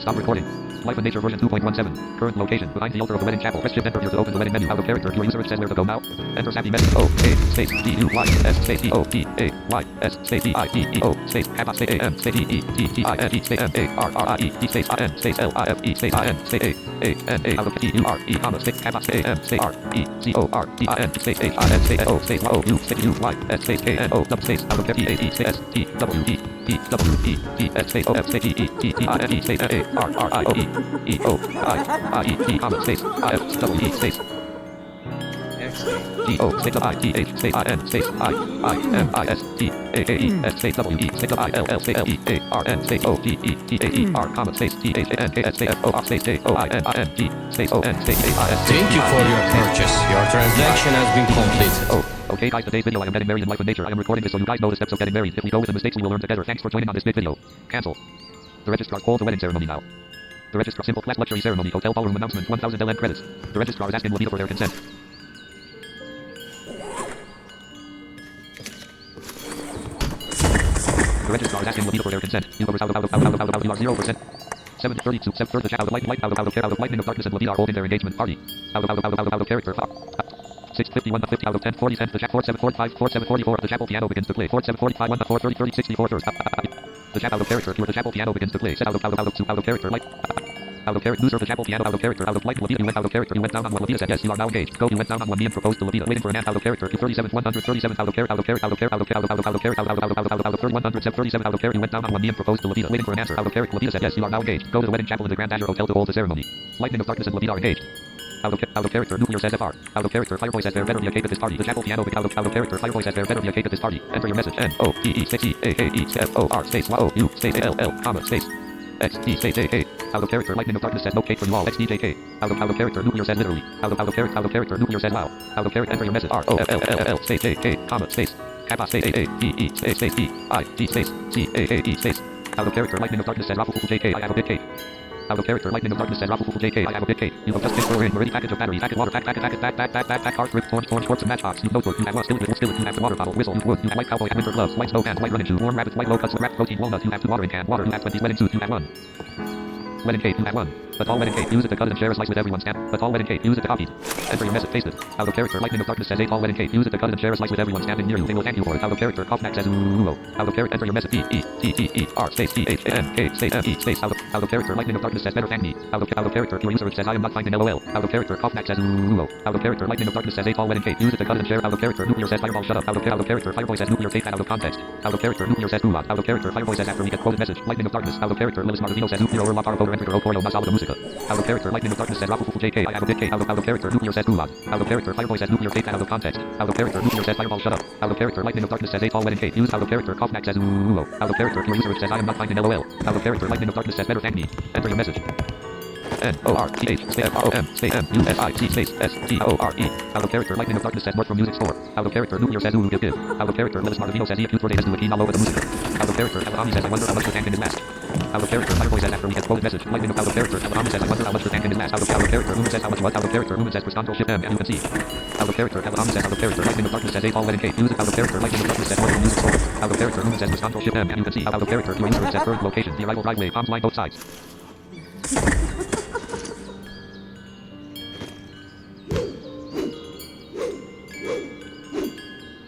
Stop recording. Life and Nature version 2.17. Current location. Behind the altar of the wedding chapel. Press shift enter here to open the wedding menu. Out of character. Your user says where to go now. Enter happy message. O A space D U Y S space D O P A Y S space D I E E O space kappa space A M space E E T T I N E space M A R R I E T space I N space L I F E space I N space A N A out of T U R E comma space kappa space A M space R E C O R D I N space H I N space O space Y O U space U Y S space K N O double space out of T A E space S T W E T W E T S space O F space E E T T I N E space A R R I O E E O I E T comma space I F W E space T O space I T H space I N space I M I S T A A E S space W E space I L L space L E A R N space O D E T A E R comma space T H A N K S space F O R space J O I N G space O N space A I S. Thank you for your purchase. Your transaction has been completed. Oh. Okay guys, today's video I am getting married in life and nature. I am recording this so you guys know the steps of getting married. If we go with the mistakes we will learn together. Thanks for joining on this big video. Cancel. The registrar called the wedding ceremony now. The registrar simple class luxury ceremony hotel ballroom announcement 1000 LN credits. The registrar is asking Lavita for their consent. The registrar is asking Lavita for their consent. You are 0%. 732 7 the chat out of lightning of darkness and Lavita are holding their engagement party. Out of character. 651 to 50 out of 10 40 cents. The chat 4745 4744 the chapel piano begins to play 4745 1 to 4 30 30 64 the chat out of character. The chapel piano begins to play. Set out of character. Light. Out of character. Loser the chapel piano out of character. Out of light. Lavita, you went out of character. You went down on one. Lavita said yes. You are now engaged. Go. You went down on one knee and proposed to Lavita. Waiting for an answer. Out of character. 37 137 out of character. Out of character. Out of character. Out of character. Out of character. Out of 137 out of character. You went down on one knee and proposed to Lavita. Waiting for an answer. Out of character. Lavita said yes. You are now engaged. Go to the wedding chapel in the Grand Azure Hotel to hold the ceremony. Lightning of darkness and Lavita are engaged. Out of character, nuclear says FR. Out of character, Fireboy says there better be a cake at this party. The chapel piano out of character, Fireboy says there better be a cake at this party. Enter your message. N O T E space E A A E F O R space Y O U space A L L comma space X T space J K. Out of character, lightning of darkness says no cake for you all. X D J K. Out of character, nuclear says literally. Out of character, nuclear says wow. Out of character, enter your message. R O F L L L space J K comma space kappa space A A E E space E I T space C A A E space. Out of character, lightning of darkness says Rafufu J K. I have a big cake. Out of character, lightning of darkness says Rafufu JK. I have a big cake. You have just been thrown in ready package of batteries, packet water, pack, card, rip, torch, and matchbox. You notebook, you have skillet, you have the water bottle, whistle, you wood, you have white cowboy, winter gloves, white snow pants, white running shoes, warm rabbits, white low cuts, wrapped protein, walnut, you have 2 watering can, water, you have 20 wedding suits, you have 1. Wedding cake, you have 1. But all wedding cake, use it to cut it and share a slice with everyone stamp. But all wedding cake, use it to copy. Enter your message, paste it. Out of character, lightning of darkness says 8 all wedding cake, use it to cut it and share a slice with everyone standing near you. They will thank you for it. Out of character, Kaufnack says ooh. Out of character, enter your message, E-E-T-T-E-R space T-H-A-N-K space M-E space out of character, lightning of darkness says better thank me. Out of character, your user says I am not finding LOL. Out of character, Kaufnack says ooh. Out of character, lightning of darkness says 8 all wedding cake, use it to cut it and share. Out of character, nuclear says fireball shut up. Out of character, Fireboy says nuclear take that out of context. Out of character, nuclear says ooh. Out of character, Fireboy says after we get quoted message, lightning of darkness. Out of character, Lilith Martino says nuclear or la para voter enter o corio masala de musica. Out of character, lightning of darkness says Rafufu JK. I have a big cake. Out of character, nuclear says gulag. Out of character, Fireboy says nuclear take that out of context. Out of character, nuclear says fireball shut up. Out of character, lightning of darkness says 8 all wedding cake. Use out of character, Kaufnack says ooh. Out of character, your user says I am not finding LOL. Out of character, lightning of darkness says better thank me. Enter your message. N-O-R-T-H space F-O-M space M-U-S-I-C space S-T-O-R-E. Out of character, lightning of darkness says work from music store. Out of character, nuclear says ooh give. Out of character, Lilith Martino says he acute for days do a keen all over the music. Out of character, Alami says I wonder how much the tank in his mask. Out of character, Fireboy says after we get quoted message, lightning of out of character, Alami says I wonder how much the tank in his mask. Out of character, Lumen says how much what? Out of character, Lumen says press control shift M and you can see. Out of character, Alami says out of character, lightning of darkness says 8 all wedding cake. Use it out of character, lightning of darkness says work from music store. Out of character, Lumen says press control shift M and you can see. Out of character, your user says current location, the arrival driveway, palms line both sides.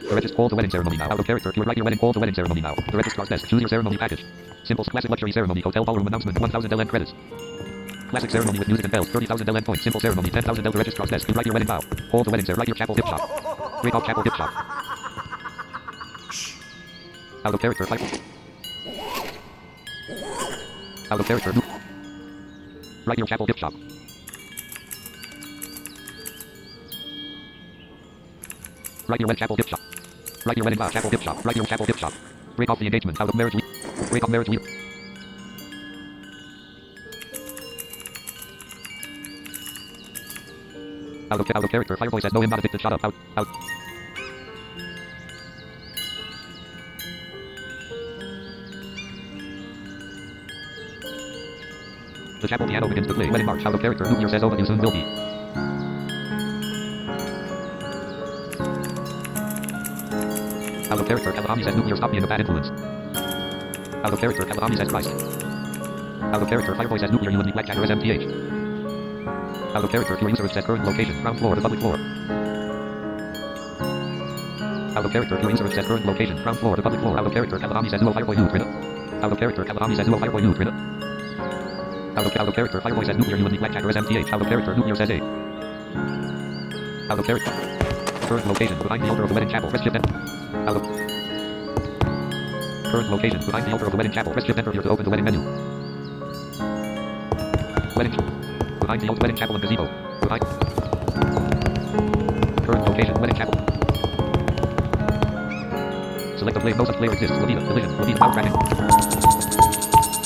The registrar call to wedding ceremony now. Out of character, you would write your wedding call to wedding ceremony now. The registrar's desk. Choose your ceremony package. Simples classic luxury ceremony hotel ballroom announcement 1000 LN credits. Classic ceremony with music and bells 30,000 LN points. Simple ceremony 10,000 L. The registrar's desk. You write your wedding vow. Call to wedding ceremony. Write your chapel gift shop. Break off chapel gift shop. Out of character. Out of character. Write your chapel gift shop. Write your wedding chapel gift shop. Write your wedding vow, chapel gift shop. Write your chapel gift shop. Break off the engagement. Out of marriage. Break off marriage. Out of character. Fireboy says no, I'm not addicted. Shut up. Out. The chapel piano begins to play. Wedding march. Out of character. Nuclear says oh, but you soon will be. Out of character, Kalahami says nuclear stop being a bad influence. Out of character, Kalahami says Christ. Out of character, fire voice as nuclear, UND, blackjack, or SMTH. Out of character, pure user says current location, ground floor, the public floor. Out of character, pure user says current location, ground floor, the public floor. Out of character, Kalahami says duo fireboy nude, Rina. Out of character, Kalahami says duo fireboy nude, Rina. Out of character, fireboy says nuclear, UND, blackjack, or SMTH. Out of character, nuclear says A. Out of character. Current location, behind the altar of the wedding chapel, press shift enter. Out of current location, behind the altar of the wedding chapel, press shift enter here to open the wedding menu. Wedding. Behind the old wedding chapel and gazebo. Behind. Current location, wedding chapel. Select the play, no such player exists. Lavita, collision, Lavita, power tracking.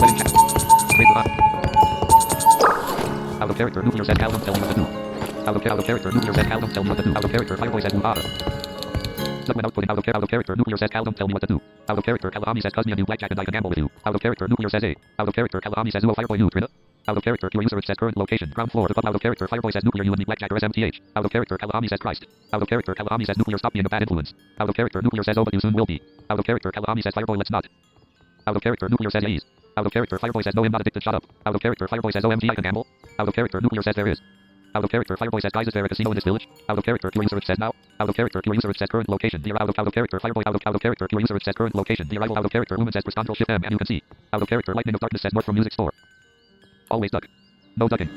Wedding chapel. Trade the out of character, nuclear says Cal, don't tell me what to do. Out of character, nuclear says Cal, don't tell me what to do. Out of character, fireboy says Muvada. When outputting out of character, nuclear says Cal, don't tell me what to do. Out of character, Kalahami says cause me a new blackjack and I can gamble with you. Out of character, nuclear says A. Out of character, Kalahami says duo fireboy nude, Rina. Out of character, pure user says current location, ground floor, the pub. Out of character, fireboy says nuclear, UND, blackjack, or SMTH. Out of character, Kalahami says Christ. Out of character, Kalahami says nuclear, stop being a bad influence. Out of character, nuclear says oh but you soon will be. Out of character, Kalahami says fireboy let's not. Out of character, nuclear says yes. Out of character, fireboy says no I'm not addicted, shut up. Out of character, fireboy says OMG I can gamble. Out of character, nuclear says there is. Out of character, fireboy says guys is there a casino in this village? Out of character, pure user says now. Out of character, pure user says current location. Dear out of character, fireboy out of character, pure user says current location. The arrival out of character, woman says press Ctrl Shift M and you can see. Out of character, lightning of darkness says north from music store. Always duck. No ducking.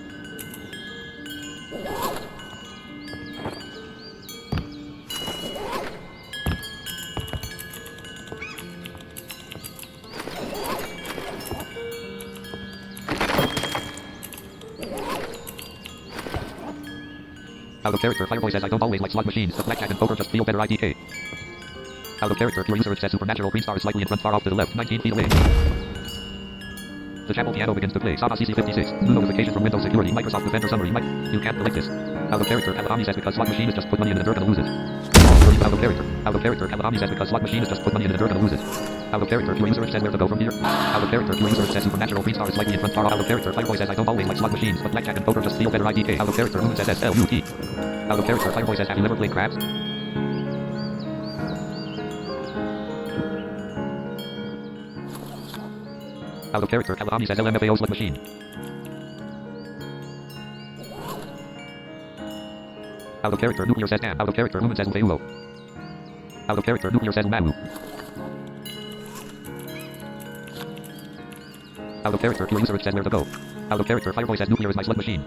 Out of character, fireboy says I don't always like slot machines, but blackjack and poker just feel better IDK. Out of character, pure user says supernatural green star is slightly in front far off to the left, 19 feet away. The chapel piano begins to play. Saba CC56. New notification from Windows Security. Microsoft Defender summary. You can't delete this. Out of character, Kalahami says because slot machine is just put money in the dirt and lose it. Out of character. Out of character, Kalahami says because slot machine is just put money in the dirt and lose it. Out of character, pure user says where to go from here. Out of character, pure user says supernatural green star is slightly in front far off. Out of character, fireboy says I don't always like slot machines, but blackjack and poker just feel better IDK. Out of character, woman says SLUT. Out of character, fireboy says have you never played craps? Out of character, Kalahami says LMFAO slot machine. Out of character, nuclear says damn. Out of character, woman says Ufeulo. Out of character, nuclear says Umaru. Out of character, pure user says where to go. Out of character, fireboy says nuclear is my slot machine.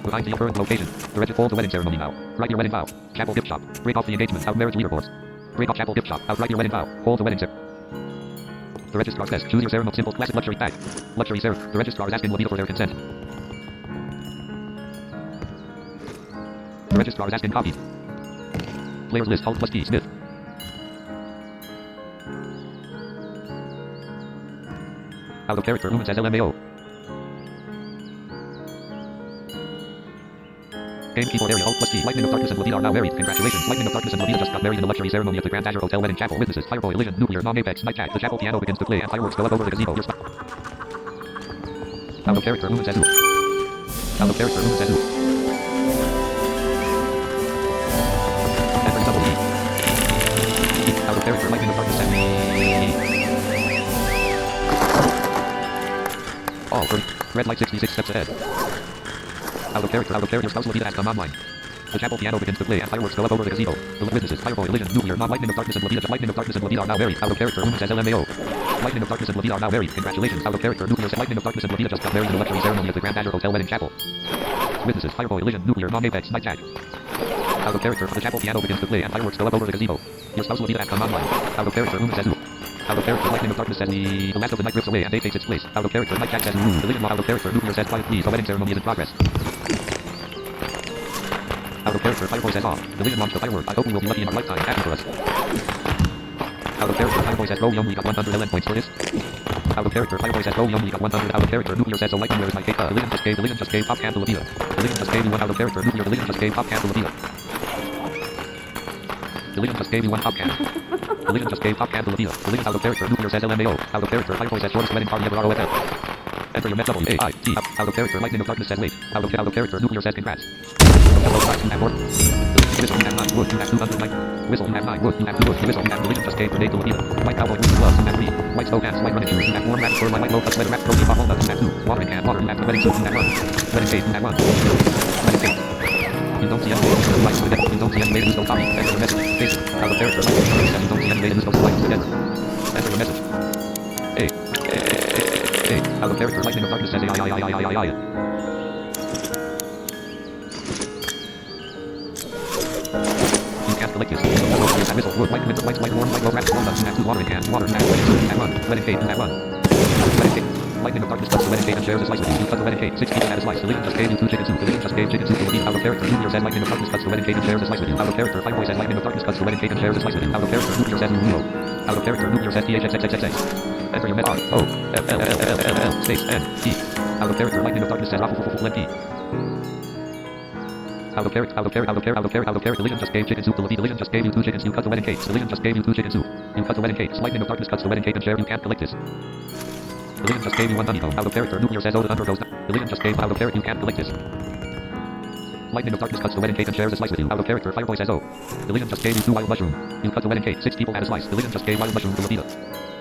Behind the current location. The register hold the wedding ceremony now. Write your wedding vow. Chapel gift shop. Break off the engagement. Out marriage leaderboards. Break off chapel gift shop. Out write your wedding vow. Hold the wedding ceremony. The registrar says choose your ceremony simple classic luxury pack. Luxury ceremony. The registrar is asking Lavita for their consent. The registrar is asking copy. Players list Alt plus T Smith. Out of character. Woman says LMAO. Game keyboard area, Alt plus T. Lightning of Darkness and Lavita are now married. Congratulations. Lightning of Darkness and Lavita just got married in a luxury ceremony at the Grand Azure Hotel Wedding Chapel. Witnesses, Fireboy, Illusion, Nuclear, Non-Apex, Night Chat. The chapel piano begins to play and fireworks go up over the gazebo. Out of character, Lumen says who? Out of character, Lumen says who? Enter double E. Out of character, Lightning of Darkness and E. All for red light 66 steps ahead. Out of character, spouse Lavita has come online. The chapel piano begins to play and fireworks go up over the gazebo. The witnesses, Fireboy, Illusion, Nuclear, Non-Lightning of Darkness and Lavita. Lightning of Darkness and Lavita are now married. Out of character, Lumen says LMAO. Lightning of Darkness and Lavita are now married. Congratulations. Out of character, Nuclear says Lightning of Darkness and Lavita just got married in a luxury ceremony at the Grand Azure Hotel Wedding Chapel. Witnesses, Fireboy, Illusion, Nuclear, Non-Apex, Night Chat. Out of character, the chapel piano begins to play and fireworks go up over the gazebo. Your spouse Lavita has come online. Out of character, Lumen says who? Out of character, Lightning of Darkness says the last of the night drifts away and day takes its place. Out of character, Night Chat says ooh. Illusion out of character, Nuclear says quiet please, the wedding ceremony is in progress. Out of character, Fireboy says off. Illusion launched the firework. I hope we will be lucky in our lifetime. Happy for us. Out of character, Fireboy says, bro, we only got 100 LN points for this. Out of character, Fireboy says, bro, we only got 100. Out of character, Nuclear says, so Lightning, where is my cake? Illusion just gave pop can to Lavita. Illusion just gave you one. Out of character, Nuclear, Illusion just gave pop can to Lavita. Illusion just gave you one pop can. Illusion just gave pop can to Lavita. Illusion out of character, Nuclear says LMAO. Out of character, Fireboy says, shortest wedding party ever ROFL. Enter your message. A-I-T. Out of character. Lightning of darkness says wait. Out of character. Nuclear says congrats. Hello, guys. You have more. Whistle, you have 9 wood. You have 200 light. Whistle, you have 9 wood. You have 2 wood. Whistle, you have religion just gave grenade to Levita. White cowboy with gloves. You have 3. White snow pants. White running shoes. You have warm rabbit fur. White low cut sweater. Wrap protein bar walnut. You have 2. Watering can. Water. You have wedding suit. You have 1. Wedding cake. You have 1. Wedding cake. You don't see any way to lose life again. You don't see any way to lose no copy. Enter your message. Basic. Out of character. You don't see any way to lose no life again. Enter your message. Hey. Hey. Out of character. Lightning of darkness says I. Like this. Whistle, wood, white, winter, white, warm, white, low, wrap, walnut, you have 2 watering cans, water, you have 1, wedding cake, you have 1. Wedding cake. Lightning of darkness cuts the wedding cake and shares a slice with you. You cut the wedding cake, 6 people had a slice. The Legion just gave you 2 chicken soup. The Legion just gave chicken soup to Levita. Out of character, Nuclear says lightning of darkness cuts the wedding cake and shares a slice with you. Out of character, Fireboy says lightning of darkness cuts the wedding cake and shares a slice with you. Out of character, Nuclear says Nuno. Out of character, Nuclear says THXXXXX. Enter your message. O-F-L-L-L-L-L space N-E. Out of character, lightning of darkness says Raffle-F-F-F-F-F-F-F. Out of character, the Legion just gave chicken soup to Levita. The Legion just gave you 2 chickens, you cut the wedding cakes. The Legion just gave you 2 chicken soup. You cut the wedding cakes. Lightning of darkness cuts the wedding cake and share, you can't collect this. The Legion just gave you 1 honeycomb. Out of character, Nuclear says, oh, the under goes down. The Legion just gave out of character, you can't collect this. Lightning of darkness cuts the wedding cake and shares a slice with you. Out of character, Fireboy says, oh. The Legion just gave you 2 wild mushroom. You cut the wedding cake, 6 people had a slice. The Legion just gave wild mushroom to Levita.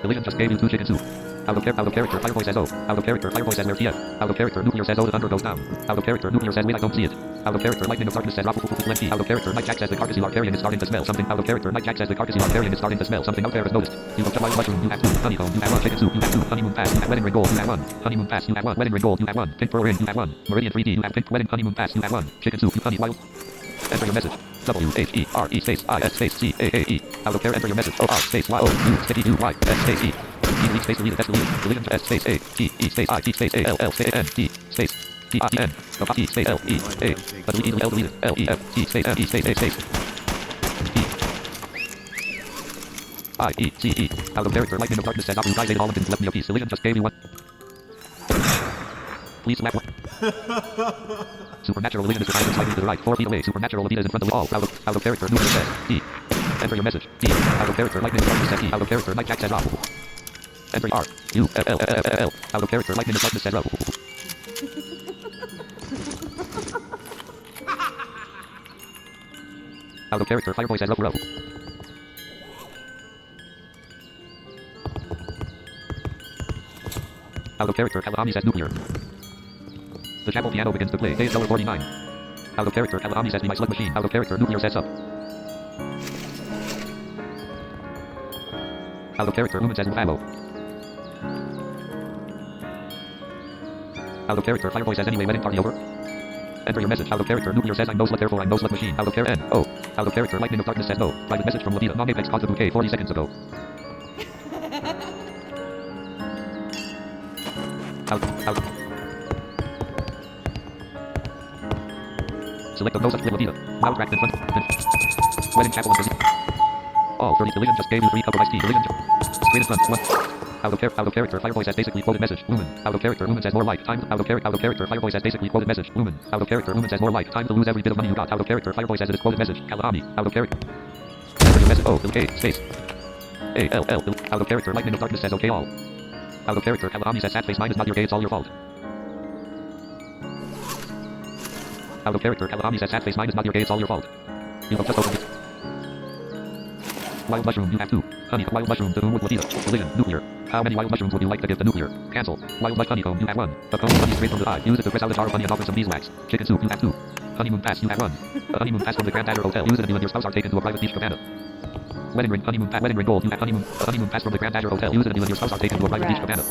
The Legion just gave you 2 chicken soup. Out of character, Fireboy says, oh. Out of character, Fireboy says, where's TF? Out of character, Nuclear says, oh, the thunder goes down. Out of character, Nuclear says, wait, I don't see it. Out of character, lightning of darkness says, Raffle-F-F-F-F-F. Out of character, Night Jack says, the carcass you are carrying is starting to smell something. Out of character, Night Jack says, the carcass you are carrying is starting to smell something. Out there is noticed. You have 2 wild mushroom, you have 2 honeycomb, you have 1 chicken soup, you have 2 honeymoon pass, you have wedding ring gold, you have 1 honeymoon pass, you have 1 wedding ring gold, you have 1 pink fur ring, you have 1 meridian 3D, you have pink wedding honeymoon pass, you have 1 chicken soup, you honey wild. Enter your message. W-H-E-R-E space I-S space C-A-A-E. Out of character, enter your message. O-R space Y-O-U space E-U-Y-S space E. E space delete, that's delete. Delete S space A, T, E space I, T space A, L, L space N, T space T, I, N, T space L, E, A. Delete, L, delete, L, E, F, T space N, E space A space. E. I, E, C, E. Out of character, lightning of darkness says, Abu Rai all of them left me a piece. The Legion just gave you 1. Please select 1. Supernatural Legion is behind slightly to the right, 4 feet away. Supernatural Levita is in front of all. Out of character, Nuclear says, D. Enter your message. D. Out of character, lightning of darkness says, D. Out of character, Night Jack says, R. Enter R. U. F. L. L. L. L. Out of character, lightning of darkness says, R. Out of character, Fireboy says, R. Out of character, Kalahani says, Nuclear. The chapel piano begins to play. Day is number 49. Out of character, Kalahani says, be my slug machine. Out of character, Nuclear says, up. Out of character, Lumen says, Mufamo. Out of character, Fireboy says, anyway, wedding party over. Enter your message. Out of character, Nuclear says, I'm no slut, therefore I'm no slut machine. Out of character, N. O. Out of character, lightning of darkness says, no. Private message from Levita. Non-apex caught the bouquet 40 seconds ago. Out. Select the no such Levita. Loud cracked in front. Wedding chapel and busy. All 30. The Legion just gave you 3 cup of iced tea. The Legion straight in front. 1. Out of character, Fireboy says basically quoted message. Lumen. Out of character, Lumen says more like time. Out of character, Fireboy says basically quoted message. Lumen. Out of character, Lumen says more like time to lose every bit of money you got. Out of character, Fireboy says it is quoted message. Kalahani. Out of character. Enter your message. O. K. Space. A. L. L. Out of character, lightning of darkness says okay all. Out of character, Kalahani says sad face mine is not your gay, it's all your fault. Out of character, Kalahani says sad face mine is not your gay, it's all your fault. You have just opened it. Wild mushroom, you have 2. Honey, wild mushroom, to whom would Levita? Religion, Nuclear. How many wild mushrooms would you like to give to Nuclear? Cancel. Wild mush honeycomb, you have 1. A comb of honey straight from the eye. Use it to press out a jar of honey and offer some beeswax. Chicken soup, you have 2. Honeymoon pass, you have 1. A honeymoon pass from the Grand Adder Hotel. Use it and you and your spouse are taken to a private beach cabana. Wedding ring, honeymoon gold, you have honeymoon pass from the Grand Adder Hotel. Use it and you and your spouse are taken to a private beach cabana.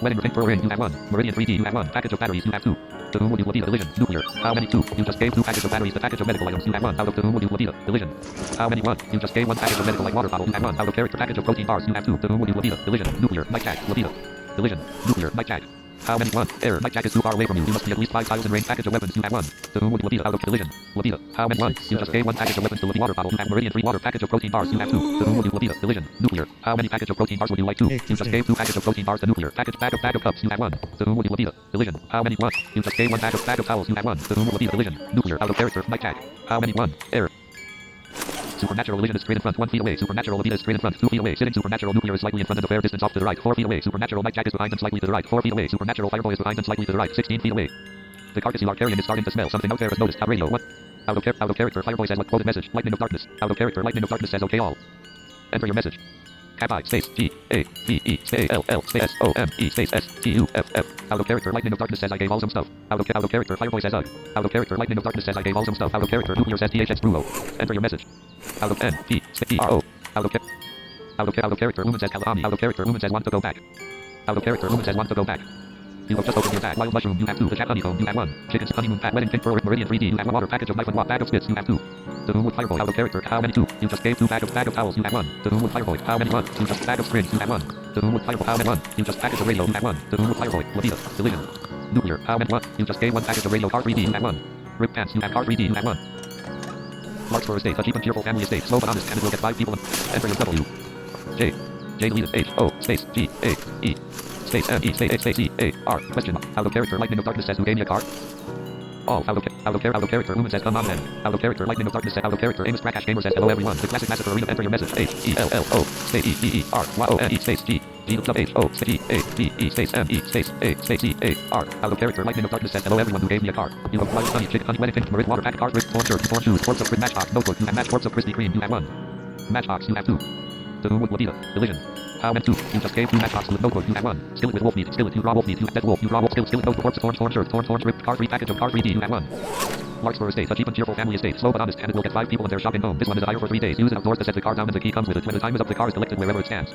Wedding pink fur ring, you have 1. Meridian 3D, you have 1. Package of batteries, you have 2. To whom would you Levita? Religion, Nuclear. How many? 2. You just gave 2 packages of batteries. The package of medical items, you have 1. Out of to whom would you Levita? Religion. How many? 1. You just gave 1 package of medical like water bottle, you have 1. Out of character, package of protein bars, you have 2. To whom would you Levita? Religion, Nuclear. Night Jack, Levita. Religion, Nuclear. Night Jack. How many? 1. Error. Night Jack is too far away from you. You must be at least 5 tiles in range. Package of weapons, you have 1. To whom would you Levita? Out of Levita. Levita. How many? 1. You just gave 1 package of weapons to Levita. Water bottle, you have Meridian 3 water. Package of protein bars, you have 2. To whom would you Levita? Religion, Nuclear. How many package of protein bars would you like? 2. You just gave 2 package of protein bars to Nuclear. Bag of cups, you have 1. To whom would you Levita? Religion. How many? 1. You just gave 1 bag of towels, you have 1. To whom would you Levita? Religion, Nuclear. Out of character. Night Jack. How many? 1. Error. Supernatural illusion is straight in front, 1 feet away. Supernatural Levita is straight in front, 2 feet away. Sitting supernatural nuclear is slightly in front and a fair distance off to the right, 4 feet away. Supernatural nightjack is behind and slightly to the right, 4 feet away. Supernatural fireboy is behind and slightly to the right, 16 feet away. The carcass you are carrying is starting to smell. Something out there is noticed. Radio 1. Out of character. Fireboy says what? Quoted message. Lightning of darkness. Out of character. Lightning of darkness says okay all. Enter your message. Cap I space G A V E space L L space S O M E space S T U F F. Out of character. Lightning of darkness says I gave all some stuff. Out of character. Fireboy says ugh. Out of character. Lightning of darkness says I gave all some stuff. Out of character. Nuclear says THX Bruno. Enter your message. Out of N P space E R O. Out of character. Lumen says Kalahami. Out of character. Lumen says want to go back. Out of character. Lumen says want to go back. You have just opened your bag. Wild mushroom, you have 2. The chat honeycomb, you have 1. Chickens, honeymoon, pat, wedding cake, fur, meridian, 3D, you have 1. Water, package of knife and what? Bag of spits, you have 2. The room with fireboy, out of character, how many? 2. You just gave 2 bag of towels, you have 1. The room with fireboy, how many? 1. You just bag of springs, you have 1. The room with fireboy, how many? 1. You just package of radio, you have 1. The room with fireboy, Levita, Division. Nuclear, how many? 1. You just gave 1 package of radio, car 3D, you have 1. Rip pants, you have car 3D, you have 1. Larkspur estate, a cheap and cheerful family estate, slow but honest, and it will get 5 people. Enter your W. J. J deleted H O space G A E space M E space E A R question mark. Out of character. Lightning of darkness says who gave me a car? All out of character. Lumen says come on then. Out of character. Lightning of darkness says out of character. Amos Crackash Gamer says hello everyone. The classic massacre arena. Enter your message. H E L L O space E B E R Y O N E space G G W H O space E A B E space M E space A space E A R. Out of character. Lightning of darkness says hello everyone who gave me a car. You have wild honey, chicken, honey, wedding cake, marit, water, pack, car, grip, corn shirt, corn shoes, corpse of crisp matchbox, notebook. You have match corpse of Krispy Kreme. You have 1. Matchbox. You have 2. The room with Levita. Illusion. How many? 2. You just gave 2 matchbox with notebook. You have 1. Skillet with wolf meat. Skillet. You raw wolf meat. You have dead wolf. You raw wolf. Skillet notebook. Corpse, corn shirt, corn ripped, car 3 package of car 3D. You have 1. Larkspur estate, a cheap and cheerful family estate, slow but honest, and it will get 5 people in their shopping home. This one is hire for 3 days. Use it outdoors to set the car down and the key comes with it. When the time is up, the car is collected wherever it stands.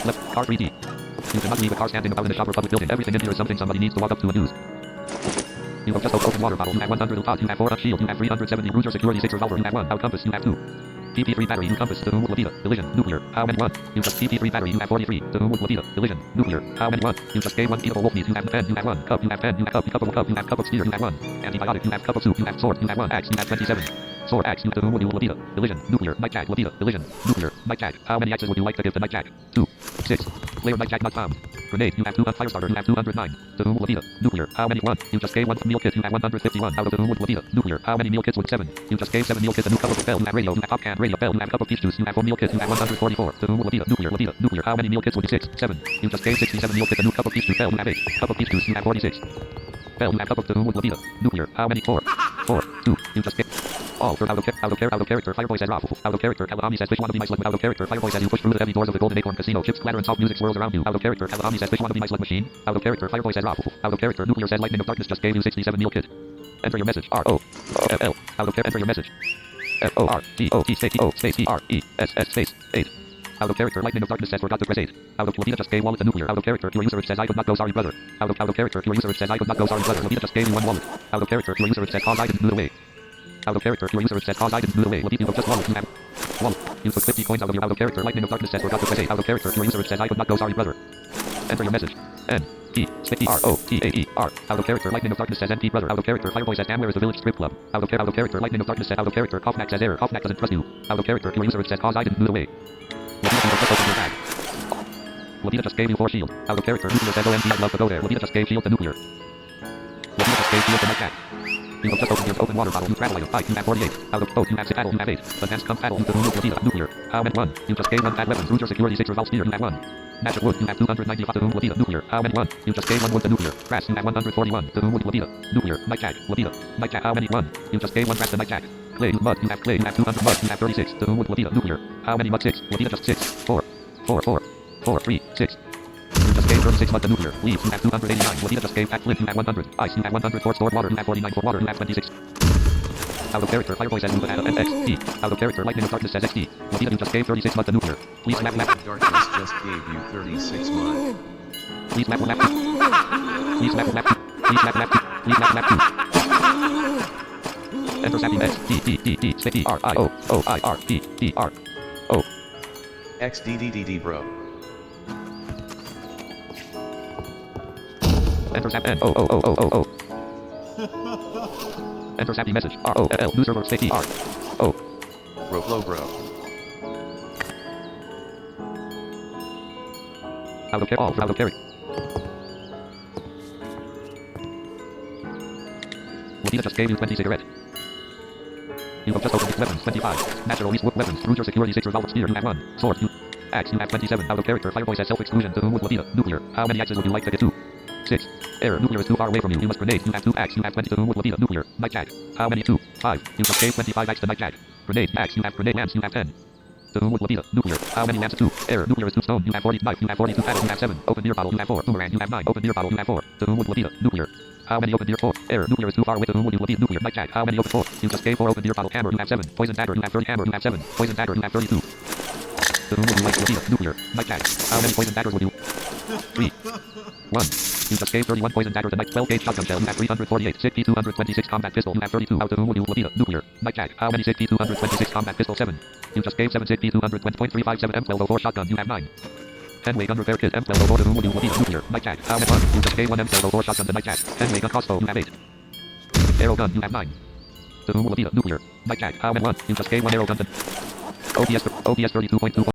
Left, car 3D. You cannot leave a car standing about in a shop or public building. Everything in here is something somebody needs to walk up to and use. You have just opened water bottle. You have 100 pot. You have 4 shield. You have 370 Bruiser security 6 revolver. You have 1 out compass. You have 2. TP3 battery. You compass. The room with Levita. Illusion. Nuclear. How many? 1. You just TP3 battery. You have 43. The room with Levita. Illusion. Nuclear. How many? 1. You just gave 1 eatable wolf meat. You have pen. You have 1 cup. You have pen. You have cup of cup. You have cup of spear. You have 1 antibiotic. You have cup of soup. You have sword. You have 1 axe. You have 27. Sword axe. You have the room with Levita. Illusion. Nuclear. Nightjack. Levita. Illusion. Nuclear. Nightjack. How many axes would you like to give the nightjack? 2. 6. Player nightjack not found. Grenade. You have 2 firestarter. You have 209. The room with Levita. Nuclear. How many? 1. You just gave 1 meal kit. You have 151. Out of the room with Levita. Nuclear. How many meal kits with 7? You just gave 7 meal kits. A new cup of bell. You have radio. You have pop can. Radio bell. You have cup of peach juice. You have 4 meal kits. You have 144. The room with Levita. Nuclear. Levita. Nuclear. How many meal kits with 6? 7. You just gave 67 meal kits. A new cup of peach juice. Bell. You have 8. Cup of peach juice. You have 46. Bell. You have cup of the room with Levita. Nuclear. How many? 4. 4. 2. You just gave all for out of character. Fireboy says Ralph. Out of character. Kalahami says fish wanna be my slug. Out of character. Fireboy says you push through the heavy doors of the Golden Acorn Casino. Chips clatter and soft music swirls around you. Out of character. Kalahami says fish wanna be my slug machine. Out of character. Fireboy says Ralph. Out of character. Nuclear says lightning of darkness just gave you 67 meal kit. Enter your message. R O F L. Out of character. Enter your message. F O R T O T space O space E R E S S space 8. Out of character. Lightning of darkness says forgot to press 8. Out of Levita just gave wallet to nuclear. Out of character. Pure user it says I could not go sorry brother. Out of character. Pure user it says I could not go sorry brother. Levita just gave you 1 wallet. Out of character. Pure user it says cause I didn't do the way. Out of character. Pure user it says cause I didn't do the way. Levita you have just wallet. You have wallet. You took 50 coins out of your out of character. Lightning of darkness says forgot to press 8. Out of character. Pure user it says I could not go sorry brother. Enter your message. N T space E R O T A E R. Out of character. Lightning of darkness says NT brother. Out of character. Fireboy says damn where is the village strip club. Out of character. Lightning of darkness says out of character. Kaufnack says error. Kaufnack doesn't trust you. Out of character. Pure user it says cause I didn't do the way. Levita you have just opened your bag. Levita just gave you 4 shield. Out of character. Nuclear says OMG I'd love to go there. Levita just gave shield to nuclear. Levita just gave shield to nightjack. You have just opened your open water bottle. You travel item. You have 48. Out of boat. You have 6 paddle. You have 8. Advanced come paddle. You can remove Levita. Nuclear. How many? 1. You just gave 1 fat weapon. Bruiser security 6 revolve spear. You have 1. Match of wood. You have 290 to whom Levita. Nuclear. How many? 1. You just gave 1 wood to nuclear. Grass. You have 141 to whom wood Levita. Nuclear. Nightjack. Levita. Nightjack. How many? 1. You just gave 1 grass to nightjack. Clay. Mud. You have clay. You have 200 mud. You have 36 to whom wood Levita. Nuclear. How many? Mud 6. Levita just 6. 4. 4. 4. 4. 3. 6. You just gave 36 mud to nuclear. Leaves. You have 289. Levita just gave pack flint. You have 100. Ice. You have 100 for stored water. You have 49 for water. You have 26. Out of character. Fireboy says move at NXT. Out of character. Lightning of darkness says XT. Levita you just gave 36 mud to nuclear. Please snap left. Darkness just gave you 36 mud. Please snap left. Please snap left. Please snap left. Please snap left. Enter snapping X D D D D space E R I O O I R P P R O. XDDDD bro. Enter snap N O O O O O O. Enter snappy message. R O L new server space E R O. Bro bro. Out of all out of carry. Levita just gave you 20 cigarette. You have just opened weapons. 25. Natural least weapons. Through your security 6 revolver spear. You have 1. Sword. You. Axe. You have 27. Out of character. Fire voice as self-exclusion. To whom would Lavita? Nuclear. How many axes would you like to get to? 6. Air. Nuclear is too far away from you. You must grenade. You have 2 axe. You have 20. To whom would Lavita? Nuclear. Night cat. How many? 2. 5. You just gave 25 axe to night cat. Grenade. Axe. You have grenade lamps. You have 10. To whom would Lavita? Nuclear. How many lamps? 2. Air. Nuclear is 2 stone. You have 40 knife. You have 42 paddle. You have 7. Open beer bottle. You have 4. Boomerang. You have 9. Open beer bottle. You have 4. To whom would Lavita? Nuclear. How many open beer? 4. Air. Nuclear is too far away. To whom would you Lavita? Nuclear. Night cat. How many open? 4. You just gave 4 open beer bottle. Hammer. You have 7. Poison dagger. You have 30. Hammer. You have 7. Poison dagger. You have 32. To whom would you like to Lavita? Nuclear. Night cat. How many poison daggers would you? 3. 1. You just gave 31 poison dagger to night 12 gauge shotgun shell. You have 348. 60 226 combat pistol. You have 32. Out to whom would you Lavita? Nuclear. Night cat. How many 60 226 combat pistol? 7. You just gave 7 60 220.357 M1204 shotgun. You have 9. 10 way gun repair kit M1204 to whom would you Lavita? Nuclear. Night cat. How many 1? You just gave 1 M1204 shotgun to night cat. 10 way gun crossbow. You have 8. Arrow gun. You have 9. To whom would Lavita? Nuclear. Night cat. How many 1? You just gave 1 arrow gun to OPS 32.2.